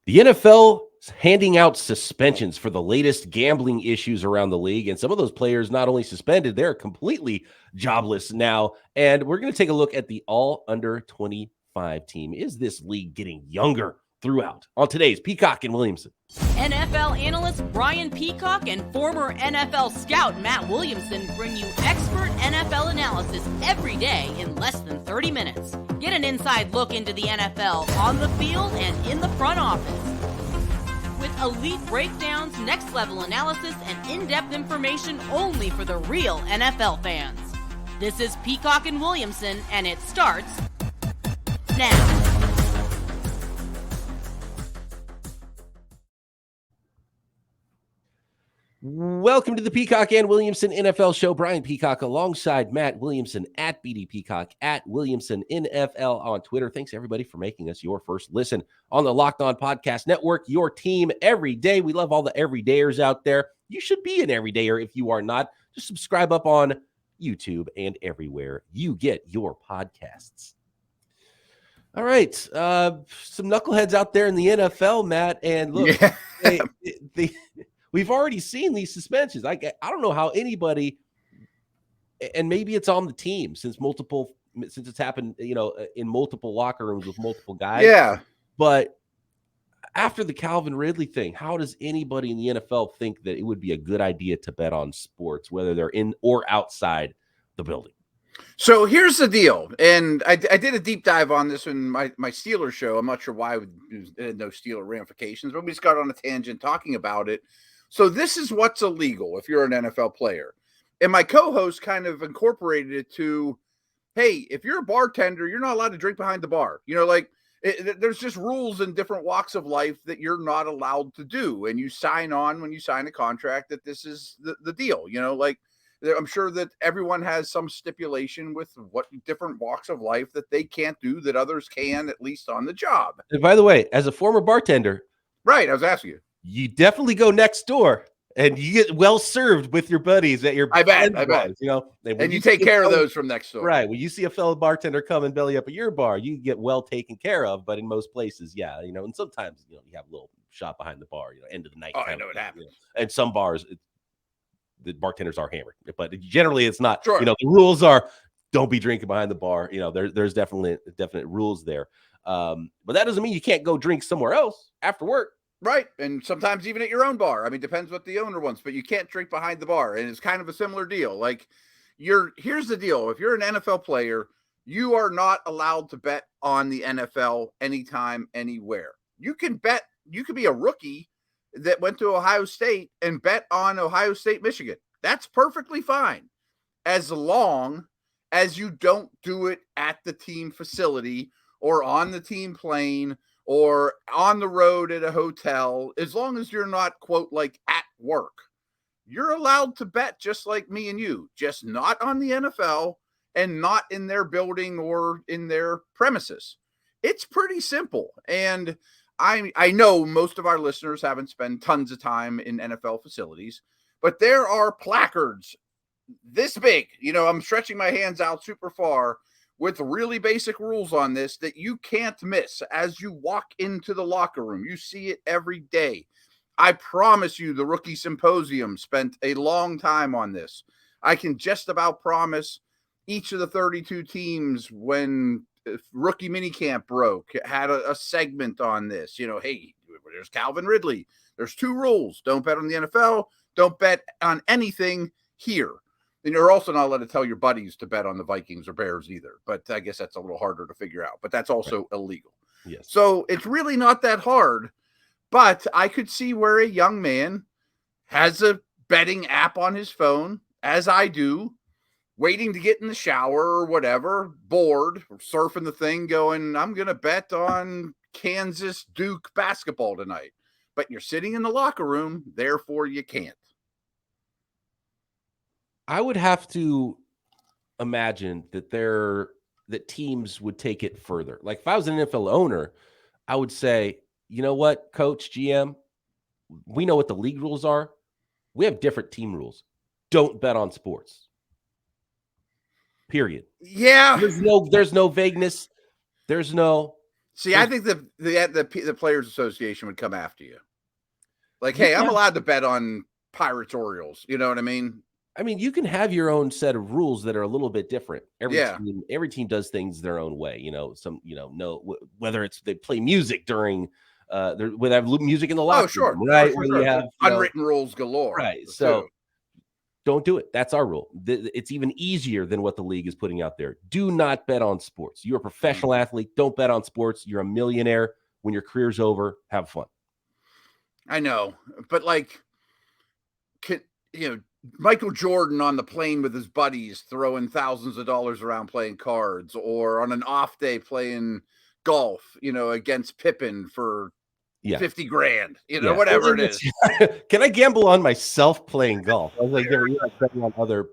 The NFL is handing out suspensions for the latest gambling issues around the league. And some of those players not only suspended, they're completely jobless now. And we're going to take a look at the all under 25 team. Is this league getting younger throughout? On today's Peacock and Williamson. NFL analyst Brian Peacock and former NFL scout Matt Williamson bring you expert NFL analysis every day in less than 30 minutes. Get an inside look into the NFL on the field and in the front office. With elite breakdowns, next-level analysis, and in-depth information only for the real NFL fans. This is Peacock and Williamson, and it starts now. Welcome to the Peacock and Williamson NFL Show. Brian Peacock alongside Matt Williamson at BD Peacock at Williamson NFL on Twitter. Thanks everybody for making us your first listen on the Locked On Podcast Network, your team every day. We love all the everydayers out there. You should be an everydayer if you are not. Just subscribe up on YouTube and everywhere you get your podcasts. All right. Some knuckleheads out there in the NFL, Matt. And look, we've already seen these suspensions. I don't know how anybody, and maybe it's on the team since it's happened, in multiple locker rooms with multiple guys. Yeah. But after the Calvin Ridley thing, how does anybody in the NFL think that it would be a good idea to bet on sports, whether they're in or outside the building? So here's the deal, and I did a deep dive on this in my Steelers show. I'm not sure why it had no Steeler ramifications, but we just got on a tangent talking about it. So this is what's illegal if you're an NFL player. And my co-host kind of incorporated it to, hey, if you're a bartender, you're not allowed to drink behind the bar. There's just rules in different walks of life that you're not allowed to do. And you sign on when you sign a contract that this is the deal. I'm sure that everyone has some stipulation with what different walks of life that they can't do that others can, at least on the job. And by the way, as a former bartender, right, I was asking you. You definitely go next door and you get well served with your buddies at your. I bet. And you take care of those from next door. Right. When you see a fellow bartender come and belly up at your bar, you get well taken care of. But in most places, and sometimes, you have a little shop behind the bar, end of the night. Oh, I know it happens. And some bars, the bartenders are hammered, but generally it's not. Sure. The rules are don't be drinking behind the bar. There's definite rules there. But that doesn't mean you can't go drink somewhere else after work. Right. And sometimes even at your own bar. I mean, depends what the owner wants, but you can't drink behind the bar. And it's kind of a similar deal. Here's the deal. If you're an NFL player, you are not allowed to bet on the NFL anytime, anywhere. You can be a rookie that went to Ohio State and bet on Ohio State, Michigan. That's perfectly fine. As long as you don't do it at the team facility or on the team plane or on the road at a hotel, as long as you're not, quote, like at work, you're allowed to bet just like me and you, just not on the NFL and not in their building or in their premises. It's pretty simple. And I know most of our listeners haven't spent tons of time in NFL facilities, but there are placards this big. I'm stretching my hands out super far with really basic rules on this that you can't miss as you walk into the locker room. You see it every day. I promise you the Rookie Symposium spent a long time on this. I can just about promise each of the 32 teams when rookie minicamp broke had a segment on this. Hey, there's Calvin Ridley. There's 2 rules. Don't bet on the NFL. Don't bet on anything here. And you're also not allowed to tell your buddies to bet on the Vikings or Bears either. But I guess that's a little harder to figure out. But that's also illegal. Yes. So it's really not that hard. But I could see where a young man has a betting app on his phone, as I do, waiting to get in the shower or whatever, bored, surfing the thing, going, I'm going to bet on Kansas Duke basketball tonight. But you're sitting in the locker room, therefore you can't. I would have to imagine that teams would take it further. Like if I was an NFL owner, I would say, you know what, coach, GM, we know what the league rules are. We have different team rules. Don't bet on sports. Period. Yeah. There's no vagueness. There's no See, I think the Players Association would come after you. Like, hey, I'm allowed to bet on Pirates Orioles. You know what I mean? I mean, you can have your own set of rules that are a little bit different. Every team does things their own way. Whether it's they play music during they have music in the locker room, right? Sure. You have unwritten rules galore, right? So don't do it. That's our rule. It's even easier than what the league is putting out there. Do not bet on sports. You're a professional athlete. Don't bet on sports. You're a millionaire. When your career's over, have fun. I know, but like, Michael Jordan on the plane with his buddies throwing thousands of dollars around playing cards, or on an off day playing golf, against Pippen for 50 grand, whatever it is. Can I gamble on myself playing golf? I was like, you're not betting on other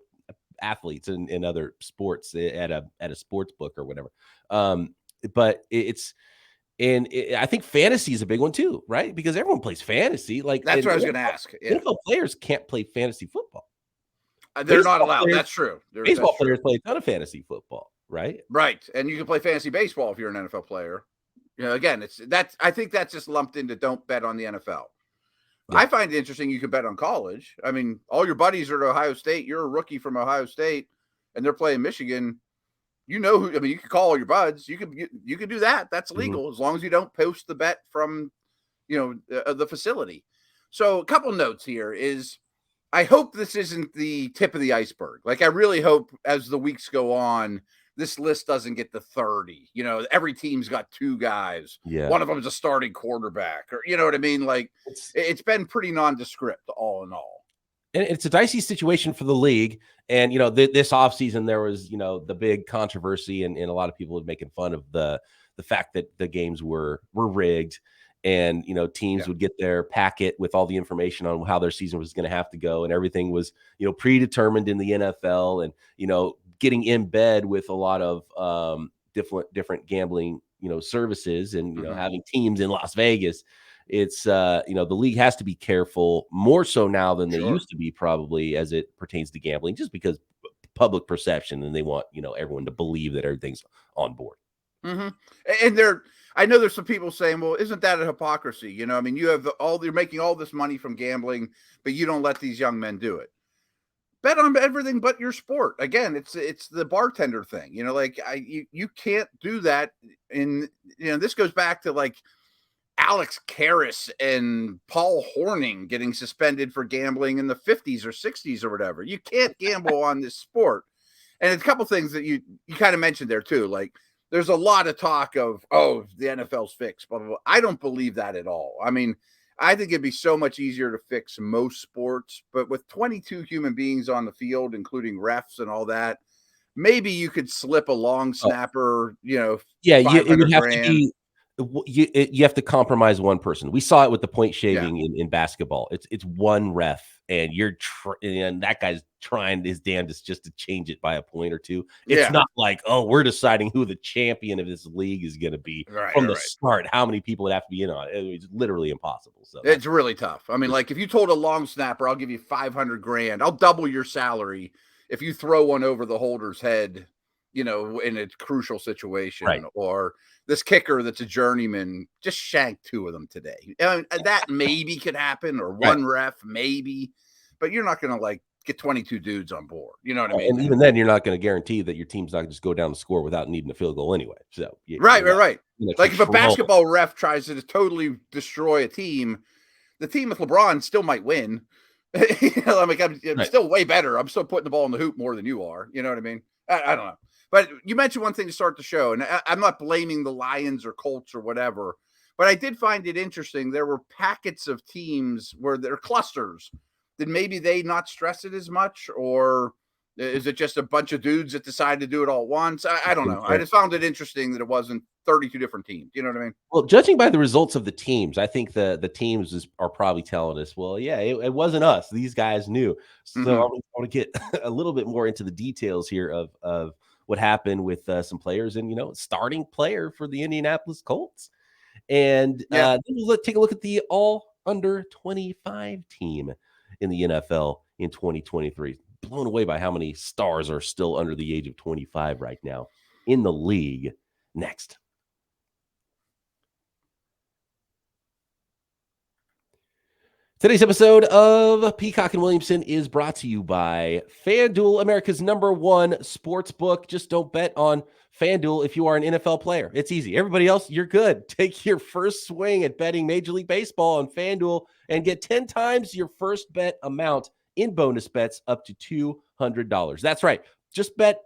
athletes in other sports at a sports book or whatever. But I think fantasy is a big one too, right? Because everyone plays fantasy. Like, that's what I was going to ask. Yeah. NFL players can't play fantasy football. They're not allowed. That's true. Baseball players play a ton of fantasy football, right? Right, and you can play fantasy baseball if you're an NFL player. Again, I think that's just lumped into don't bet on the NFL. Yeah. I find it interesting you can bet on college. I mean, all your buddies are at Ohio State. You're a rookie from Ohio State, and they're playing Michigan. You can call all your buds. You can do that. That's legal as long as you don't post the bet from, the facility. So a couple notes here is I hope this isn't the tip of the iceberg. Like, I really hope as the weeks go on, this list doesn't get to 30. Every team's got 2 guys. Yeah. One of them is a starting quarterback, or you know what I mean? Like, it's been pretty nondescript all in all. And it's a dicey situation for the league. And, this offseason, there was, the big controversy and a lot of people were making fun of the fact that the games were rigged, and, teams would get their packet with all the information on how their season was going to have to go. And everything was, predetermined in the NFL, and, getting in bed with a lot of different gambling, services, and, having teams in Las Vegas. It's the league has to be careful more so now than they used to be, probably, as it pertains to gambling, just because public perception, and they want everyone to believe that everything's on board. And I know there's some people saying, well, isn't that a hypocrisy? you have you're making all this money from gambling, but you don't let these young men do it. Bet on everything but your sport. Again, it's the bartender thing. You can't do that. And this goes back to like Alex Karras and Paul Hornung getting suspended for gambling in the 50s or 60s or whatever. You can't gamble on this sport. And a couple things that you kind of mentioned there too. Like, there's a lot of talk of, the NFL's fixed, blah, blah, blah. I don't believe that at all. I mean, I think it'd be so much easier to fix most sports, but with 22 human beings on the field, including refs and all that, maybe you could slip a long snapper, it would have to be. You have to compromise one person. We saw it with the point shaving in basketball. It's one ref, and and that guy's trying his damnedest just to change it by a point or two. It's not like, we're deciding who the champion of this league is going to be from the start. How many people would have to be in on it? It's literally impossible. So it's really tough. I mean, like, if you told a long snapper, I'll give you 500 grand. I'll double your salary if you throw one over the holder's head, in a crucial situation, or this kicker that's a journeyman just shanked 2 of them today. That maybe could happen, or one ref, maybe, but you're not going to get 22 dudes on board. You know what I mean? And even then, you're not going to guarantee that your team's not going to just go down the score without needing a field goal anyway. So right. Like, if a basketball ref tries to totally destroy a team, the team with LeBron still might win. I'm still way better. I'm still putting the ball in the hoop more than you are. You know what I mean? I don't know. But you mentioned one thing to start the show, and I'm not blaming the Lions or Colts or whatever, but I did find it interesting. There were packets of teams where there are clusters. Did maybe they not stress it as much, or is it just a bunch of dudes that decided to do it all at once? I don't know. I just found it interesting that it wasn't 32 different teams. You know what I mean? Well, judging by the results of the teams, I think the teams are probably telling us, well, it wasn't us. These guys knew. So I want to get a little bit more into the details here of what happened with some players, and starting player for the Indianapolis Colts. And then we'll take a look at the all under 25 team in the NFL in 2023. Blown away by how many stars are still under the age of 25 right now in the league. Next. Today's episode of Peacock and Williamson is brought to you by FanDuel, America's #1 sports book. Just don't bet on FanDuel if you are an NFL player. It's easy. Everybody else, you're good. Take your first swing at betting Major League Baseball on FanDuel and get 10 times your first bet amount in bonus bets up to $200. That's right. Just bet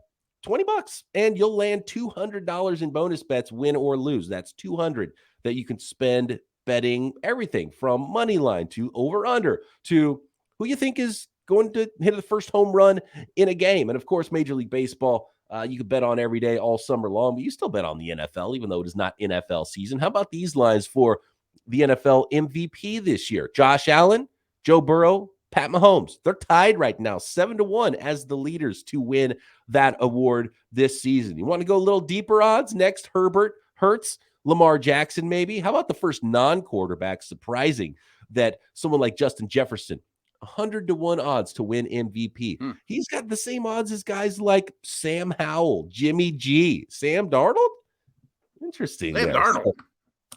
$20 and you'll land $200 in bonus bets, win or lose. That's $200 that you can spend betting everything from money line to over under to who you think is going to hit the first home run in a game. And of course, Major League Baseball, you can bet on every day all summer long, but you still bet on the NFL, even though it is not NFL season. How about these lines for the NFL MVP this year? Josh Allen, Joe Burrow, Pat Mahomes. They're tied right now, 7-1 as the leaders to win that award this season. You want to go a little deeper odds? Next, Herbert, Hurts, Lamar Jackson, maybe. How about the first non-quarterback? Surprising that someone like Justin Jefferson, 100-1 odds to win MVP. He's got the same odds as guys like Sam Howell, Jimmy G, Sam Darnold. Interesting. Sam Darnold.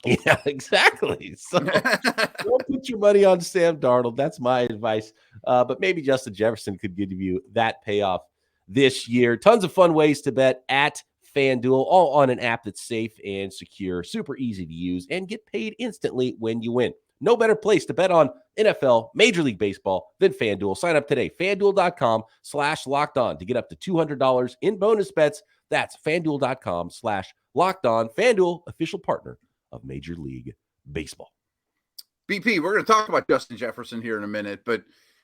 Yeah, exactly. So don't put your money on Sam Darnold. That's my advice. But maybe Justin Jefferson could give you that payoff this year. Tons of fun ways to bet at FanDuel, all on an app that's safe and secure, super easy to use, and get paid instantly when you win. No better place to bet on NFL, Major League Baseball than FanDuel. Sign up today, FanDuel.com/lockedon to get up to $200 in bonus bets. That's FanDuel.com/lockedon. FanDuel, official partner of Major League Baseball. BP, we're going to talk about Justin Jefferson here in a minute, but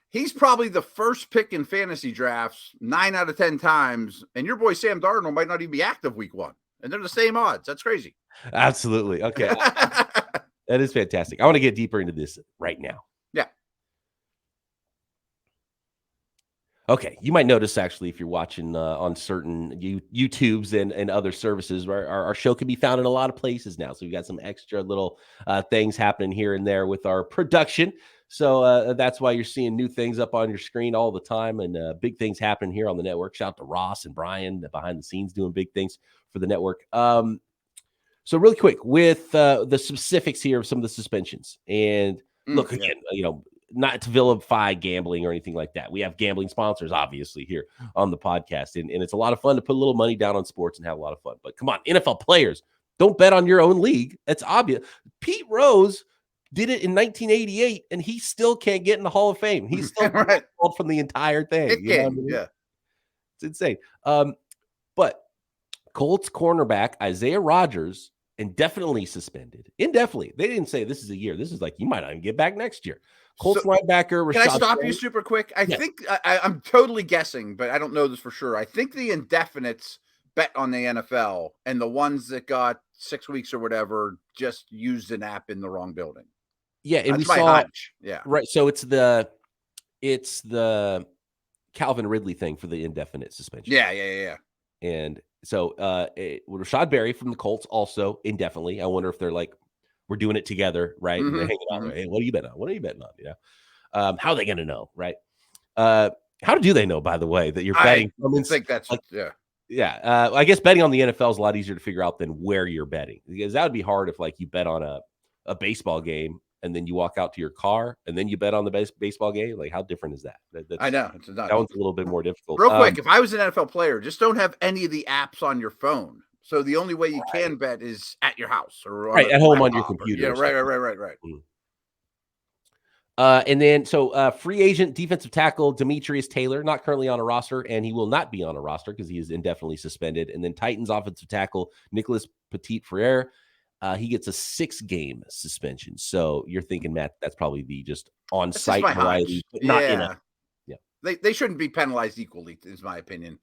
he's probably the first pick in fantasy drafts 9 out of 10 times, and your boy Sam Darnold might not even be active week 1, and they're the same odds. That's crazy. Absolutely. Okay. That is fantastic. I want to get deeper into this right now. Yeah. Okay. You might notice, actually, if you're watching on certain YouTubes and other services, where our show can be found in a lot of places now. So we've got some extra little things happening here and there with our production. So that's why you're seeing new things up on your screen all the time, and big things happening here on the network. Shout out to Ross and Brian behind the scenes doing big things for the network. So really quick with the specifics here of some of the suspensions. And look, again, not to vilify gambling or anything like that. We have gambling sponsors, obviously, here on the podcast. And it's a lot of fun to put a little money down on sports and have a lot of fun. But come on, NFL players, don't bet on your own league. It's obvious. Pete Rose did it in 1988, and he still can't get in the Hall of Fame. He's still right from the entire thing. You know what I mean? Yeah. It's insane. But Colts cornerback Isaiah Rodgers, indefinitely suspended. Indefinitely. They didn't say this is a year. This is like, you might not even get back next year. Colts linebacker. Can I stop you super quick? I think I'm totally guessing, but I don't know this for sure. I think the indefinites bet on the NFL, and the ones that got 6 weeks or whatever just used an app in the wrong building. Yeah, and that's we my saw hunch. Yeah, right. So it's the Calvin Ridley thing for the indefinite suspension. Yeah. And so Rashad Berry from the Colts also indefinitely. I wonder if they're like, we're doing it together, right? And they're hanging out there. Hey, what are you betting on? What are you betting on? You know, how are they going to know, right? How do they know, by the way, that you're betting? I think that's like, yeah. I guess betting on the NFL is a lot easier to figure out than where you're betting, because that would be hard if like you bet on a baseball game and then you walk out to your car and then you bet on the baseball game. Like, how different is that? I know it's not. That one's a little bit more difficult. Real quick, if I was an NFL player, just don't have any of the apps on your phone. So the only way you can bet is at your house or at home on your computer. Right. And then free agent defensive tackle Demetrius Taylor, not currently on a roster, and he will not be on a roster because he is indefinitely suspended. And then Titans offensive tackle Nicholas Petit-Frere, he gets a 6-game suspension. So you're thinking, Matt, that's probably the just on-site variety, but not in a. Yeah, they shouldn't be penalized equally, is my opinion.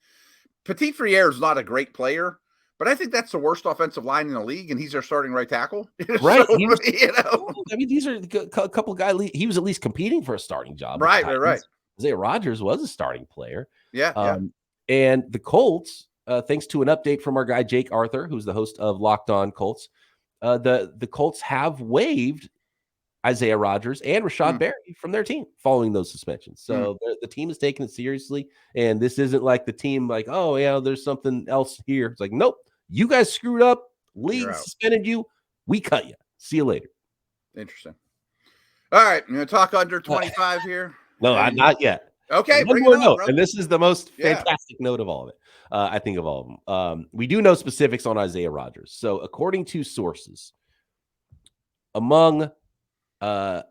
Petit-Frere is not a great player, but I think that's the worst offensive line in the league, and he's their starting right tackle. Right. So, I mean, these are a couple of guys. He was at least competing for a starting job. Right. Isaiah Rodgers was a starting player. Yeah. And the Colts, thanks to an update from our guy Jake Arthur, who's the host of Locked On Colts, the Colts have waived Isaiah Rodgers and Rashad Berry from their team following those suspensions. So the team is taking it seriously, and this isn't like the team like, oh yeah, there's something else here. It's like, nope, you guys screwed up. League suspended you. We cut you. See you later. Interesting. All right, you gonna talk under 25 here? No, not yet. Okay, One bring more it on, note, bro. and this is the most Yeah. fantastic note of all of it. I think of all of them. We do know specifics on Isaiah Rodgers. So, according to sources, among Isaiah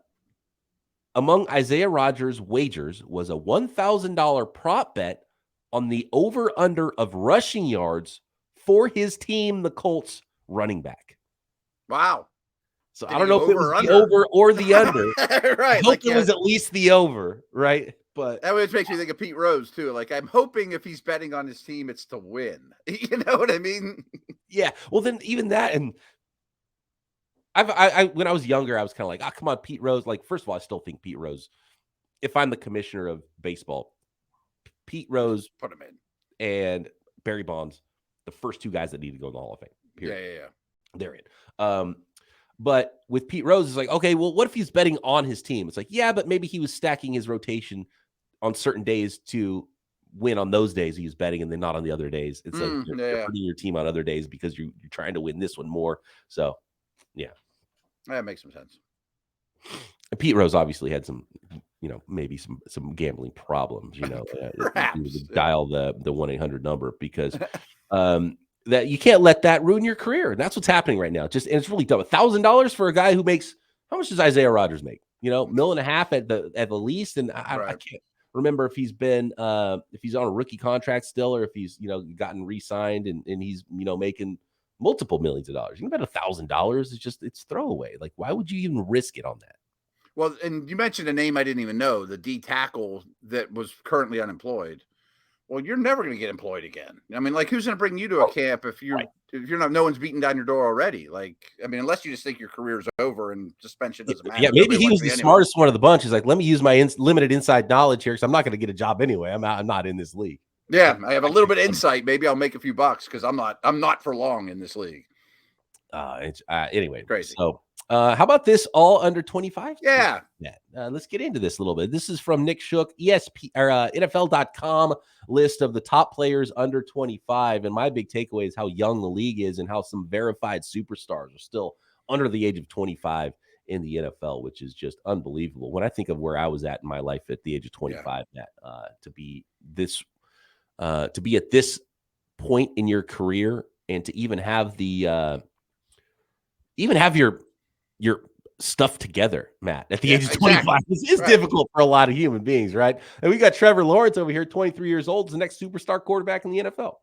Rodgers' wagers was a $1,000 prop bet on the over/under of rushing yards for his team, the Colts running back. Wow. So Did I don't he know if it over was or the under? over or the under. Right. I hope it was at least the over, right? But that always makes me think of Pete Rose too. Like, I'm hoping if he's betting on his team, it's to win. You know what I mean? yeah. Well, then even that, and I when I was younger, I was kind of like, come on, Pete Rose. Like, first of all, I still think Pete Rose. If I'm the commissioner of baseball, Pete Rose, put him in, and Barry Bonds, the first two guys that need to go in the Hall of Fame. Period. Yeah. They're in. But with Pete Rose, it's like, okay, well, what if he's betting on his team? It's like, yeah, but maybe he was stacking his rotation on certain days to win on those days he was betting and then not on the other days. It's like you're hurting your team on other days because you're trying to win this one more. So, yeah. That makes some sense. And Pete Rose obviously had some, maybe some gambling problems, Perhaps. He would dial the 1-800 number because that you can't let that ruin your career. And that's what's happening right now. And it's really dumb. $1,000 for a guy who makes, how much does Isaiah Rodgers make? $1.5 million at the least. And I can't remember if he's been if he's on a rookie contract still, or if he's gotten re-signed and he's making multiple millions of dollars. You can bet $1,000. It's throwaway. Like, why would you even risk it on that? Well, and you mentioned a name I didn't even know, the D tackle that was currently unemployed. Well, you're never going to get employed again. I mean, like, who's going to bring you to a camp if you're not, no one's beating down your door already? Like, I mean, unless you just think your career's over and suspension doesn't matter. Yeah, maybe he was the smartest one of the bunch. He's like, let me use my limited inside knowledge here because I'm not going to get a job anyway. I'm not in this league. Yeah, I have a little bit of insight. Maybe I'll make a few bucks because I'm not for long in this league. Anyway, crazy. So, how about this all under 25? Yeah. Let's get into this a little bit. This is from Nick Shook, NFL.com list of the top players under 25. And my big takeaway is how young the league is and how some verified superstars are still under the age of 25 in the NFL, which is just unbelievable. When I think of where I was at in my life at the age of 25, to be at this point in your career and to even have your stuff together, Matt, at the age of 25 is difficult for a lot of human beings, right? And we got Trevor Lawrence over here, 23 years old, is the next superstar quarterback in the NFL.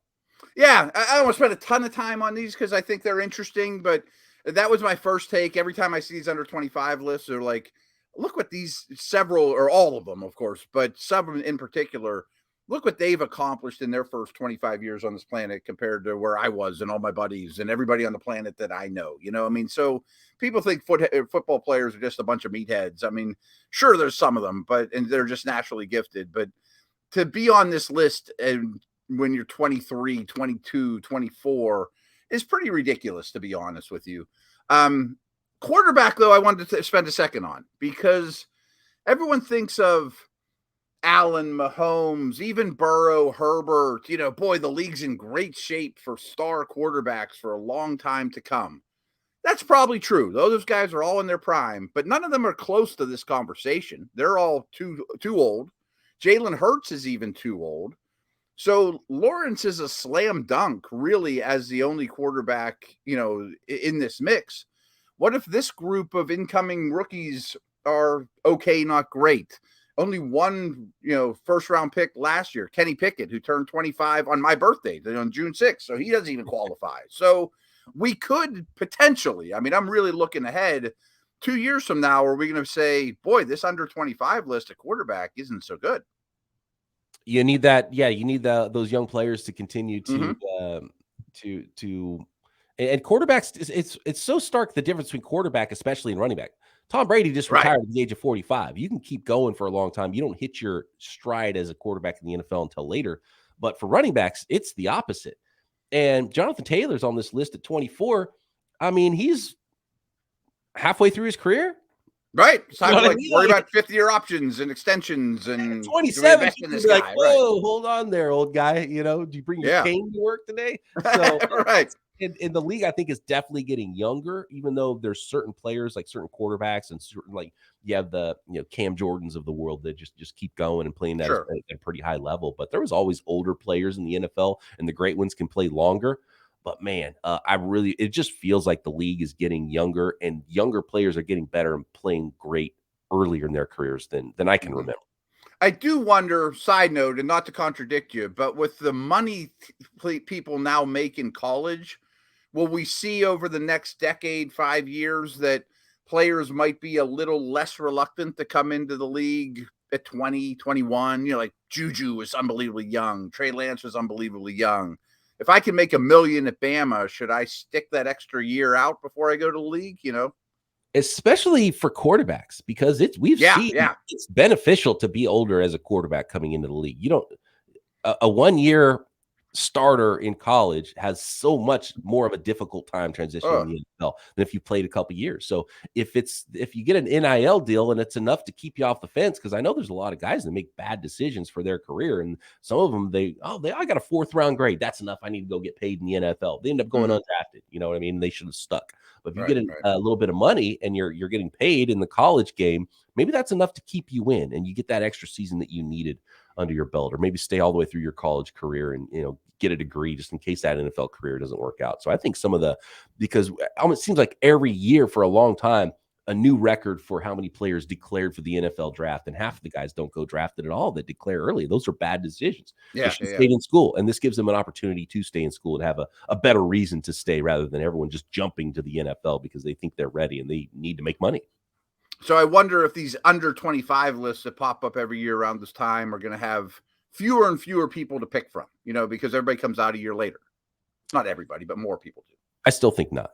Yeah, I don't want to spend a ton of time on these because I think they're interesting, but that was my first take. Every time I see these under 25 lists, they're like, look what these several, or all of them, of course, but some in particular, look what they've accomplished in their first 25 years on this planet compared to where I was and all my buddies and everybody on the planet that I know. I mean, so people think football players are just a bunch of meatheads. I mean, sure, there's some of them, and they're just naturally gifted. But to be on this list and when you're 23, 22, 24 is pretty ridiculous, to be honest with you. Quarterback, though, I wanted to spend a second on because everyone thinks of Allen, Mahomes, even Burrow, Herbert. Boy, the league's in great shape for star quarterbacks for a long time to come. That's probably true. Those guys are all in their prime, but none of them are close to this conversation. They're all too old. Jalen Hurts is even too old. So Lawrence is a slam dunk, really, as the only quarterback, in this mix. What if this group of incoming rookies are okay, not great? Only one, first round pick last year, Kenny Pickett, who turned 25 on my birthday on June 6th. So he doesn't even qualify. So we could potentially, I'm really looking ahead 2 years from now. Are we going to say, boy, this under 25 list of quarterback isn't so good? You need that. Yeah. You need those young players to continue to and quarterbacks. It's so stark, the difference between quarterback, especially in running back. Tom Brady just retired at the age of 45. You can keep going for a long time. You don't hit your stride as a quarterback in the NFL until later. But for running backs, it's the opposite. And Jonathan Taylor's on this list at 24. I mean, he's halfway through his career. Right. It's time to worry about 5th-year options and extensions and 27. In this like, guy. whoa, hold on there, old guy. Do you bring your cane to work today? So, right. And the league, I think, is definitely getting younger, even though there's certain players, like certain quarterbacks and certain, like, you have the, Cam Jordans of the world that just keep going and playing that Sure. at a pretty high level. But there was always older players in the NFL, and the great ones can play longer. But man, it just feels like the league is getting younger, and younger players are getting better and playing great earlier in their careers than I can remember. I do wonder, side note, and not to contradict you, but with the money people now make in college, will we see over the next decade, 5 years, that players might be a little less reluctant to come into the league at 20, 21? Like Juju was unbelievably young. Trey Lance was unbelievably young. If I can make $1 million at Bama, should I stick that extra year out before I go to the league? Especially for quarterbacks, because it's beneficial to be older as a quarterback coming into the league. You don't a 1 year starter in college has so much more of a difficult time transitioning to the NFL than if you played a couple years. So if you get an NIL deal and it's enough to keep you off the fence, because I know there's a lot of guys that make bad decisions for their career, and some of them I got a 4th round grade, that's enough, I need to go get paid in the NFL. They end up going undrafted. You know what I mean? They should have stuck. But if you get a little bit of money and you're getting paid in the college game, maybe that's enough to keep you in, and you get that extra season that you needed under your belt, or maybe stay all the way through your college career and get a degree just in case that NFL career doesn't work out. So I think because it seems like every year for a long time, a new record for how many players declared for the NFL draft, and half of the guys don't go drafted at all that declare early. Those are bad decisions. They should stay in school, and this gives them an opportunity to stay in school and have a better reason to stay, rather than everyone just jumping to the NFL because they think they're ready and they need to make money. So I wonder if these under 25 lists that pop up every year around this time are going to have fewer and fewer people to pick from, because everybody comes out a year later. Not everybody, but more people do. I still think not.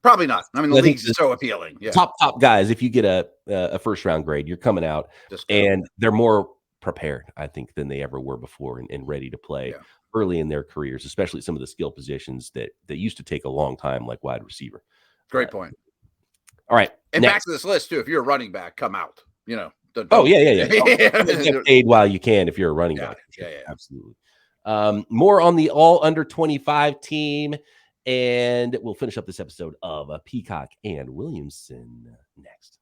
Probably not. I mean, the league's is so appealing. Yeah. Top guys, if you get a 1st round grade, you're coming out and they're more prepared, I think, than they ever were before, and ready to play early in their careers, especially some of the skill positions that used to take a long time, like wide receiver. Great point. All right. And back to this list too. If you're a running back, come out, Yeah. Get paid while you can if you're a running back. Yeah. Absolutely. More on the all under 25 team, and we'll finish up this episode of Peacock and Williamson next.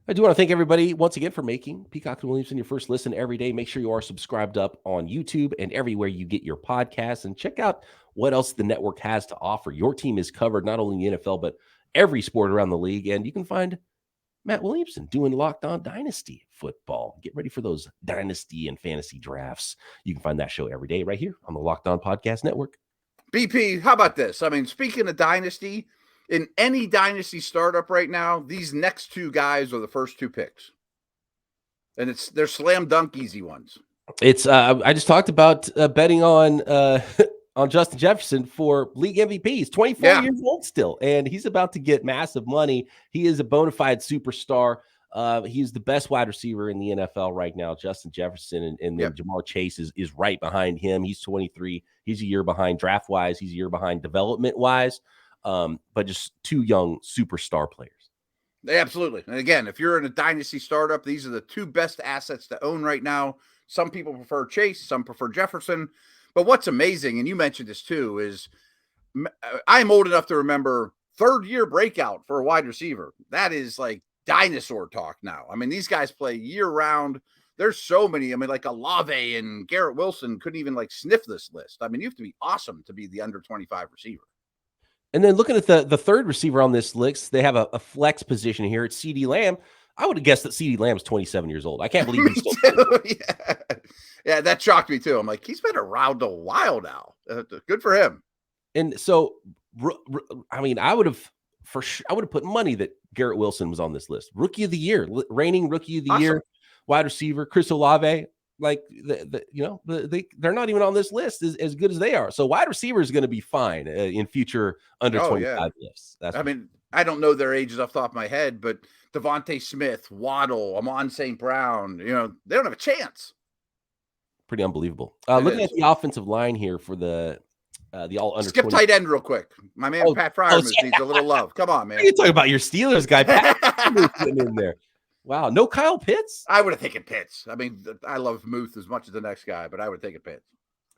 I do want to thank everybody once again for making Peacock and Williamson your first listen every day. Make sure you are subscribed up on YouTube and everywhere you get your podcasts, and check out what else the network has to offer. Your team is covered not only in the NFL, but every sport around the league. And you can find Matt Williamson doing Locked On Dynasty football. Get ready for those dynasty and fantasy drafts. You can find that show every day right here on the Locked On Podcast Network. BP, how about this? I mean, speaking of dynasty, in any dynasty startup right now, these next 2 guys are the first 2 picks. And they're slam dunk easy ones. It's I just talked about betting on Justin Jefferson for league MVP. He's 24 years old still, and he's about to get massive money. He is a bona fide superstar. He's the best wide receiver in the NFL right now, Justin Jefferson, and then Jamar Chase is right behind him. He's 23. He's a year behind draft-wise. He's a year behind development-wise. But just 2 young superstar players. Absolutely. And again, if you're in a dynasty startup, these are the 2 best assets to own right now. Some people prefer Chase, some prefer Jefferson. But what's amazing, and you mentioned this too, is I'm old enough to remember 3rd-year breakout for a wide receiver. That is like dinosaur talk now. I mean, these guys play year-round. There's so many. I mean, like Olave and Garrett Wilson couldn't even sniff this list. I mean, you have to be awesome to be the under 25 receiver. And then looking at the 3rd receiver on this list, they have a flex position here. It's CeeDee Lamb. I would have guessed that CeeDee Lamb's 27 years old. I can't believe he's still. Yeah, that shocked me too. I'm like, he's been around a while now. Good for him. And so, I mean, I would have put money that Garrett Wilson was on this list. Rookie of the year, reigning rookie of the year, wide receiver, Chris Olave. Like they're not even on this list as good as they are. So wide receiver is going to be fine in future under 25 lists. I don't know their ages off the top of my head, but Devontae Smith, Waddle, Amon St. Brown, they don't have a chance. Pretty unbelievable. Looking at the offensive line here for the all under. Skip 20. Tight end real quick. My man Pat Fryermuth needs a little love. Come on, man. You talking about your Steelers guy, Pat in there. Wow, no Kyle Pitts? I would have taken Pitts. I mean, I love Muth as much as the next guy, but I would have taken Pitts.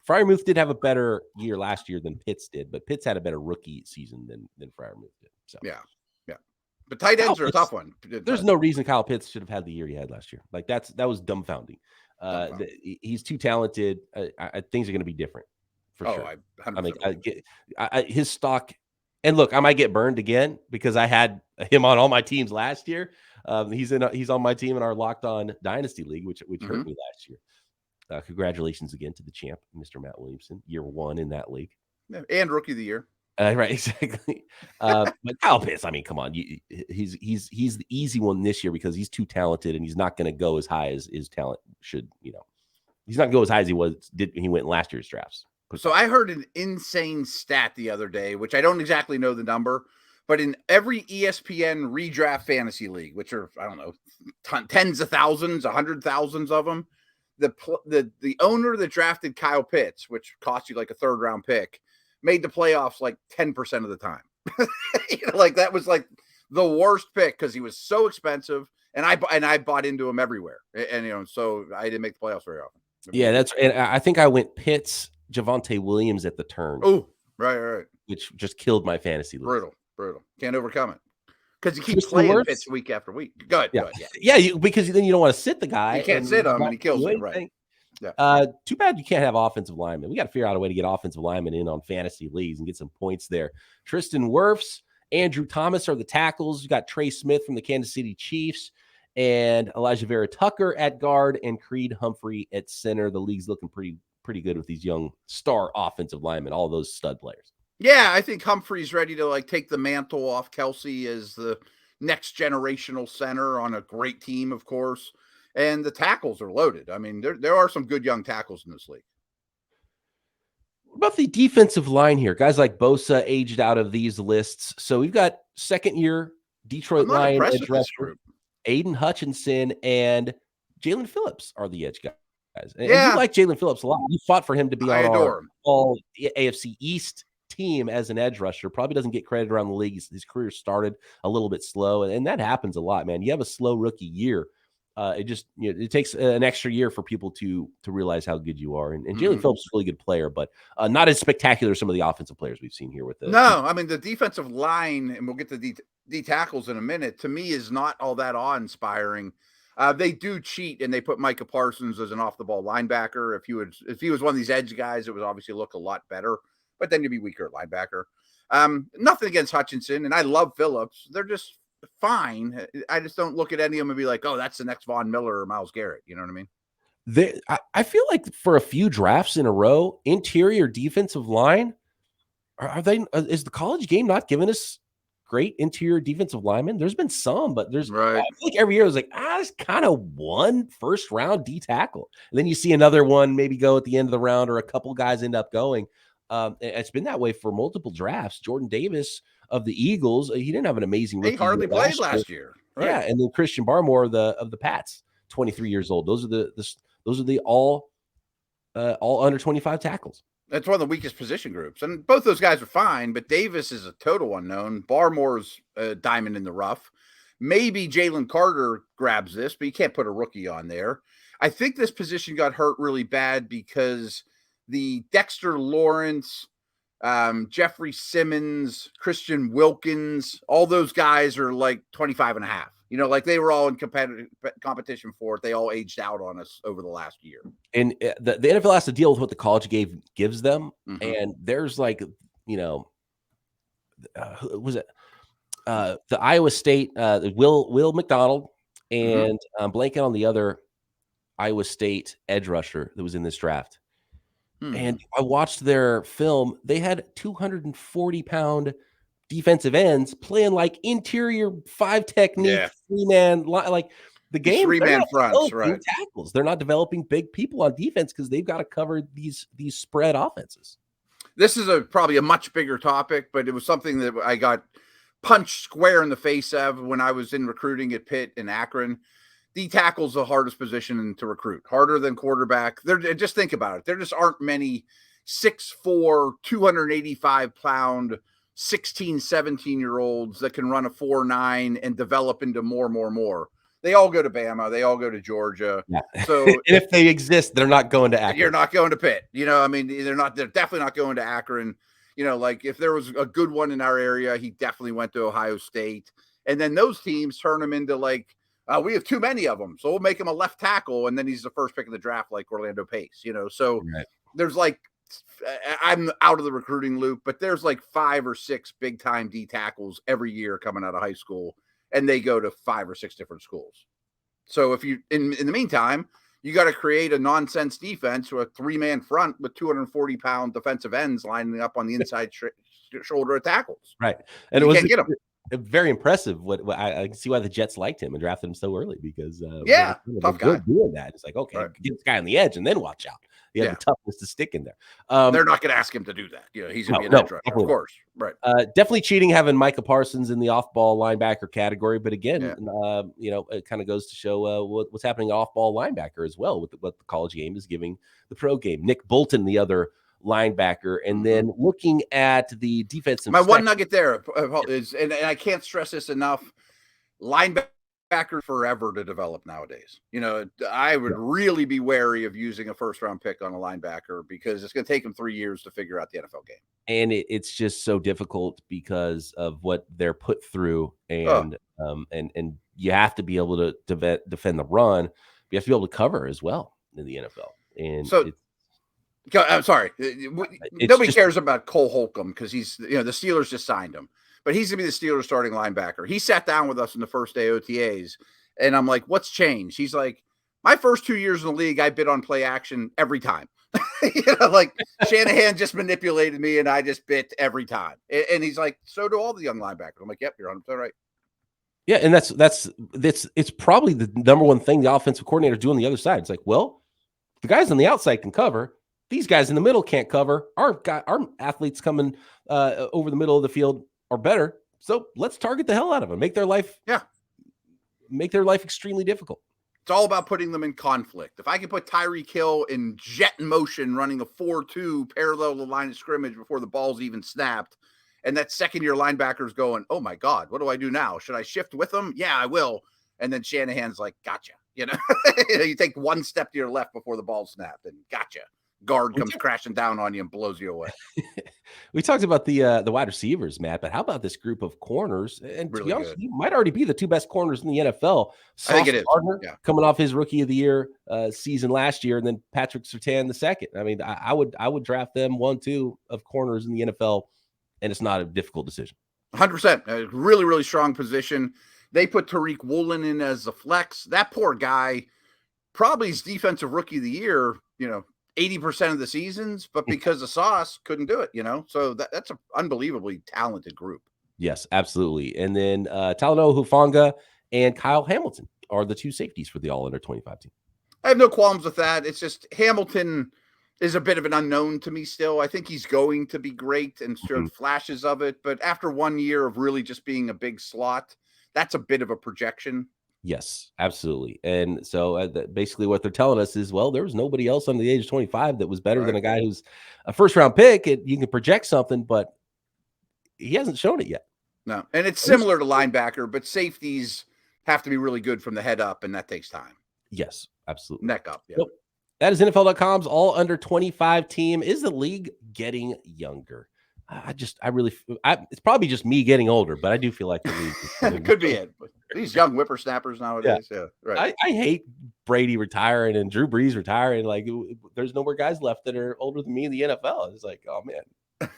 Freiermuth did have a better year last year than Pitts did, but Pitts had a better rookie season than Freiermuth did. So yeah. But tight ends are a tough one. There's no reason Kyle Pitts should have had the year he had last year. Like that was dumbfounding. He's too talented. Things are going to be different for sure. His stock. And look, I might get burned again because I had him on all my teams last year. He's on my team in our Locked On Dynasty League, which hurt me last year. Congratulations again to the champ, Mr. Matt Williamson, year 1 in that league, and rookie of the year. Right, exactly. But Kyle Pitts, I mean, come on, he's the easy one this year because he's too talented and he's not going to go as high as his talent should. He's not going to go as high as he did when he went in last year's drafts. So I heard an insane stat the other day, which I don't exactly know the number, but in every ESPN redraft fantasy league, which are, I don't know, tens of thousands, 100,000s of them, the owner that drafted Kyle Pitts, which cost you like a 3rd round pick, made the playoffs like 10% of the time. Like that was like the worst pick because he was so expensive, and I bought into him everywhere, and so I didn't make the playoffs very often. Yeah, and I think I went Pitts, Javonte Williams at the turn. Oh, right. Which just killed my fantasy league. Brutal. Can't overcome it because you keep playing Pitts week after week. Good. Yeah, because then you don't want to sit the guy. You can't sit him, and he kills you. Right. Yeah. Too bad you can't have offensive linemen. We got to figure out a way to get offensive linemen in on fantasy leagues and get some points there. Tristan Wirfs, Andrew Thomas are the tackles. You got Trey Smith from the Kansas City Chiefs and Elijah Vera Tucker at guard and Creed Humphrey at center. The league's looking pretty good with these young star offensive linemen, all those stud players. Yeah, I think Humphrey's ready to take the mantle off Kelsey as the next generational center on a great team, of course. And the tackles are loaded. I mean, there are some good young tackles in this league. What about the defensive line here? Guys like Bosa aged out of these lists. So we've got second-year Detroit Lion edge rusher, Aiden Hutchinson, and Jalen Phillips are the edge guys. And you like Jalen Phillips a lot. You fought for him to be on our all AFC East team as an edge rusher. Probably doesn't get credit around the league. His career started a little bit slow, and that happens a lot, man. You have a slow rookie year. It takes an extra year for people to realize how good you are. And Jalen Phillips is a really good player, but not as spectacular as some of the offensive players we've seen here with the. No, I mean, the defensive line, and we'll get to D tackles in a minute, to me is not all that awe-inspiring. They do cheat, and they put Micah Parsons as an off-the-ball linebacker. If he was one of these edge guys, it would obviously look a lot better, but then you'd be weaker at linebacker. Nothing against Hutchinson, and I love Phillips. They're just fine. I just don't look at any of them and be like, oh, that's the next Von Miller or Myles Garrett. You know what I mean? I feel like for a few drafts in a row, interior defensive line, is the college game not giving us great interior defensive linemen? There's been some, but I feel like every year it was like, it's kind of one first round D tackle. And then you see another one maybe go at the end of the round, or a couple guys end up going. It's been that way for multiple drafts. Jordan Davis of the Eagles, he didn't have an amazing rookie. He hardly played last year. Right. Yeah, and then Christian Barmore of the Pats, 23 years old. Those are the all under 25 tackles. That's one of the weakest position groups, and both those guys are fine. But Davis is a total unknown. Barmore's a diamond in the rough. Maybe Jalen Carter grabs this, but you can't put a rookie on there. I think this position got hurt really bad because the Dexter Lawrence, Jeffrey Simmons, Christian Wilkins, all those guys are like 25 and a half. Like they were all in competition for it. They all aged out on us over the last year. And the NFL has to deal with what the college gives them. Mm-hmm. And there's was it the Iowa State, Will McDonald, and I'm blanking on the other Iowa State edge rusher that was in this draft. And I watched their film. They had 240-pound defensive ends playing like interior 5 technique, 3-man, like the game. 3-man fronts, right? Tackles. They're not developing big people on defense because they've got to cover these spread offenses. This is probably a much bigger topic, but it was something that I got punched square in the face of when I was in recruiting at Pitt and Akron. D tackle's the hardest position to recruit, harder than quarterback. Just think about it. There just aren't many 6'4", 285-pound, 16, 17-year-olds that can run a 4.9 and develop into more. They all go to Bama. They all go to Georgia. Yeah. So and if they exist, they're not going to Akron. You're not going to Pitt. I mean, they're definitely not going to Akron. Like if there was a good one in our area, he definitely went to Ohio State. And then those teams turn him into like, we have too many of them. So we'll make him a left tackle. And then he's the first pick in the draft, like Orlando Pace, So Right. There's like, I'm out of the recruiting loop, but there's like 5 or 6 big time D tackles every year coming out of high school, and they go to 5 or 6 different schools. So if you, in the meantime, you got to create a nonsense defense with a 3-man front with 240-pound defensive ends lining up on the inside shoulder of tackles. Right. And you it was can't get them. Very impressive. What I can see why the Jets liked him and drafted him so early because tough guy doing that. It's like, okay, right. Get this guy on the edge and then watch out. You have the toughness to stick in there. They're not going to ask him to do that. He's going to be an edge rusher, of course. Right. Definitely cheating having Micah Parsons in the off-ball linebacker category, but again, it kind of goes to show what's happening off-ball linebacker as well with what the college game is giving the pro game. Nick Bolton, the other linebacker, and then looking at the defensive. My one nugget there is, and I can't stress this enough, linebacker forever to develop nowadays. I would really be wary of using a first-round pick on a linebacker because it's going to take them 3 years to figure out the NFL game. And it's just so difficult because of what they're put through, and you have to be able to defend the run. But you have to be able to cover as well in the NFL. And so. I'm sorry. Nobody cares about Cole Holcomb because he's, the Steelers just signed him, but he's going to be the Steelers starting linebacker. He sat down with us in the first day OTAs, and I'm like, what's changed? He's like, my first 2 years in the league, I bid on play action every time. Like Shanahan just manipulated me, and I just bit every time. And he's like, so do all the young linebackers. I'm like, yep, you're 100% right. Yeah, and it's probably the number one thing the offensive coordinator do on the other side. It's like, well, the guys on the outside can cover. These guys in the middle can't cover. Our athletes coming over the middle of the field are better. So let's target the hell out of them. Make their life extremely difficult. It's all about putting them in conflict. If I can put Tyreek Hill in jet motion, running a 4-2 parallel to the line of scrimmage before the ball's even snapped, and that second-year linebacker's going, oh my God, what do I do now? Should I shift with them? Yeah, I will. And then Shanahan's like, gotcha. You take one step to your left before the ball snapped, and gotcha. Guard comes crashing down on you and blows you away. We talked about the wide receivers, Matt, but how about this group of corners? And really to be honest, you might already be the 2 best corners in the NFL. I think it is. Gardner, coming off his rookie of the year season last year, and then Patrick Surtain the second. I mean, I would draft them 1-2 of corners in the NFL, and it's not a difficult decision. 100%. A really, really strong position. They put Tariq Woolen in as a flex. That poor guy, probably his defensive rookie of the year, 80% of the seasons, but because of Sauce, couldn't do it, So that's an unbelievably talented group. Yes, absolutely. And then Talanoa Hufanga and Kyle Hamilton are the 2 safeties for the All-Under-25 team. I have no qualms with that. It's just Hamilton is a bit of an unknown to me still. I think he's going to be great and showed flashes of it, but after 1 year of really just being a big slot, that's a bit of a projection. Yes, absolutely. And so basically what they're telling us is, well, there was nobody else under the age of 25 that was better than a guy who's a first-round pick. You can project something, but he hasn't shown it yet. No, and it's similar to linebacker, but safeties have to be really good from the head up, and that takes time. Yes, absolutely. Neck up, yeah. Nope. That is NFL.com's All-Under-25 team. Is the league getting younger? It's probably just me getting older, but I do feel like the league it could be it. These young whippersnappers nowadays. Yeah, right. I hate Brady retiring and Drew Brees retiring. Like, there's no more guys left that are older than me in the NFL. It's like, oh man,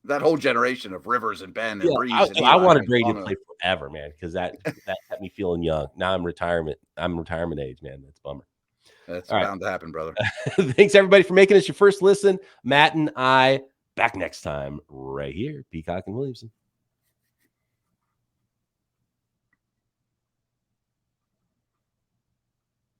that whole generation of Rivers and Ben and Brees. I wanted Brady to play forever, man, because that had me feeling young. Now I'm retirement age, man. That's a bummer. That's bound to happen, brother. Thanks everybody for making us your first listen. Matt and I back next time right here, Peacock and Williamson.